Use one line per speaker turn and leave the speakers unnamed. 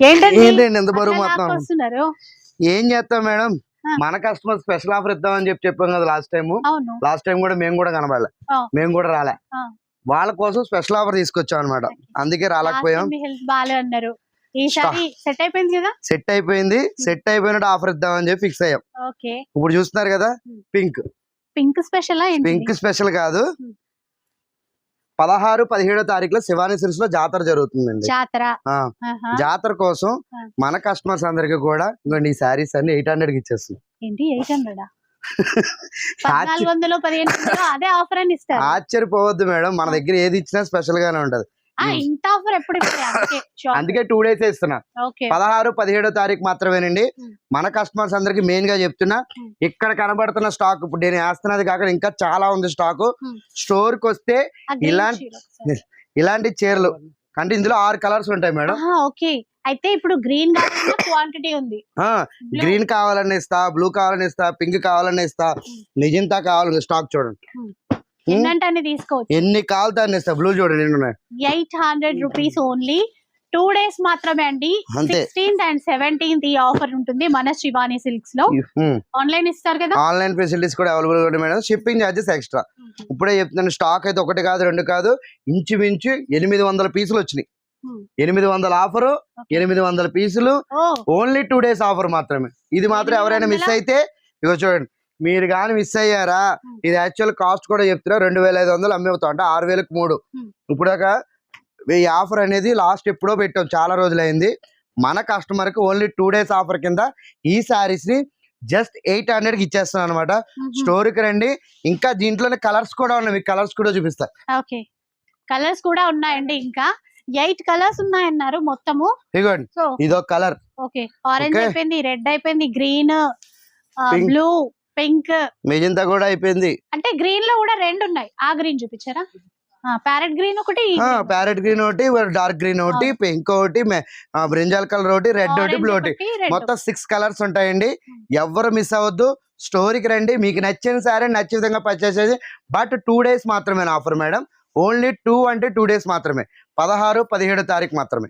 ఏంటండి ఎంత బరువు
అట్లా
మొత్తం
లాక్కొస్తున్నారు?
ఏం చేస్తాం మేడం
ఆ.
మన కస్టమర్ స్పెషల్ ఆఫర్ ఇద్దామని చెప్పాం కదా లాస్ట్ టైం కూడా మేము కూడా కనబడలే
ఆ.
మేము కూడా రాలే
ఆ.
వాళ్ళ కోసం స్పెషల్ ఆఫర్ తీసుకొచ్చాం అనమాట అందుకే రాలేకపోయాం
హెల్త్ బాగాలే అన్నారు ఈసారి సెట్ అయిపోయింది కదా
సెట్ అయిపోయినట్టు ఆఫర్ ఇద్దామని చెప్పి ఫిక్స్ అయ్యాం
ఓకే
ఇప్పుడు చూస్తున్నారు కదా పింక్ స్పెషల్ కాదు 16-17 తారీఖులో శివాని సిల్క్స్ లో జాతర జరుగుతుందండి జాతర కోసం మన కస్టమర్స్ అందరికి కూడా ఇంకోండి ఈ శారీస్ అన్ని 800 కి ఇచ్చేస్తుంది ఆశ్చర్యపోవద్దు మేడం మన దగ్గర ఏది ఇచ్చినా స్పెషల్ గానే ఉంటది అందుకే 2 days ఇస్తున్నా 16-17 తారీఖు మాత్రమేనండి మన కస్టమర్స్ అందరికి మెయిన్ గా చెప్తున్నా ఇక్కడ కనబడుతున్న స్టాక్ ఇప్పుడు నేను వేస్తున్నది కాక ఇంకా చాలా ఉంది స్టాక్ స్టోర్ కి వస్తే ఇలాంటి చీరలు అంటే ఇందులో 6 కలర్స్ ఉంటాయి మేడం
అయితే ఇప్పుడు గ్రీన్ క్వాంటిటీ ఉంది
గ్రీన్ కావాలని ఇస్తా బ్లూ కావాలని ఇస్తా పింక్ కావాలని ఇస్తా నిజంతా కావాలని స్టాక్ చూడండి ఎన్ని కావాలితే అన్ని ఇస్తా బ్లూ చూడండి
800 రూపీస్ ఓన్లీ 2 days మాత్రమే అండి 16th and 17th ఈ ఆఫర్ ఉంటుంది మన శివాని సిల్క్స్ లో ఆన్లైన్ ఇస్తారు కదా
ఆన్లైన్ ఫెసిలిటీస్ కూడా అవైలబుల్ గా మేడం షిప్పింగ్ చార్జెస్ ఎక్స్ట్రా ఇప్పుడే చెప్తున్నాను స్టాక్ అయితే 1 కాదు 2 కాదు ఇంచుమించు 800 పీసులు వచ్చినాయి 800 ఆఫర్ 800 పీసులు ఓన్లీ 2 days ఆఫర్ మాత్రమే ఇది మాత్రం ఎవరైనా మిస్ అయితే ఇగో చూడండి మీరు కానీ మిస్ అయ్యారా ఇది యాక్చువల్ కాస్ట్ కూడా చెప్తున్నా 2500 అమ్మేవుతాం అంటే 6000కి 3 ఇప్పుడు ఈ ఆఫర్ అనేది లాస్ట్ ఎప్పుడో పెట్టాం చాలా రోజులైంది మన కస్టమర్ కి ఓన్లీ 2 days ఆఫర్ కింద ఈ సారీస్ ని జస్ట్ 800 కి ఇచ్చేస్తున్నాను అనమాట స్టోర్ కి రండి ఇంకా దీంట్లోనే కలర్స్ కూడా ఉన్నాయి మీకు కలర్స్ కూడా చూపిస్తా
కలర్స్ కూడా ఉన్నాయండి ఇంకా 8 కలర్స్ ఉన్నాయన్నారు మొత్తము
ఇదిగోండి ఇదో కలర్
ఆరెంజ్ అయిపోయింది రెడ్ అయిపోయింది గ్రీన్ బ్లూ పింక్
మెజంతా కూడా అయిపోయింది
అంటే గ్రీన్ లో కూడా 2 ఉన్నాయి ఆ గ్రీన్ చూపించారా ప్యారెట్ గ్రీన్ ఒకటి
డార్క్ గ్రీన్ ఒకటి పింక్ ఒకటి బ్రింజాల్ కలర్ ఒకటి రెడ్ ఒకటి బ్లూ ఒకటి మొత్తం 6 కలర్స్ ఉంటాయండి ఎవరు మిస్ అవ్వద్దు స్టోరీకి రండి మీకు నచ్చిన సారీ నచ్చే విధంగా పర్చేస్ చేసి బట్ 2 days మాత్రమే ఆఫర్ మేడం ఓన్లీ 2 days మాత్రమే 16-17 తారీఖు మాత్రమే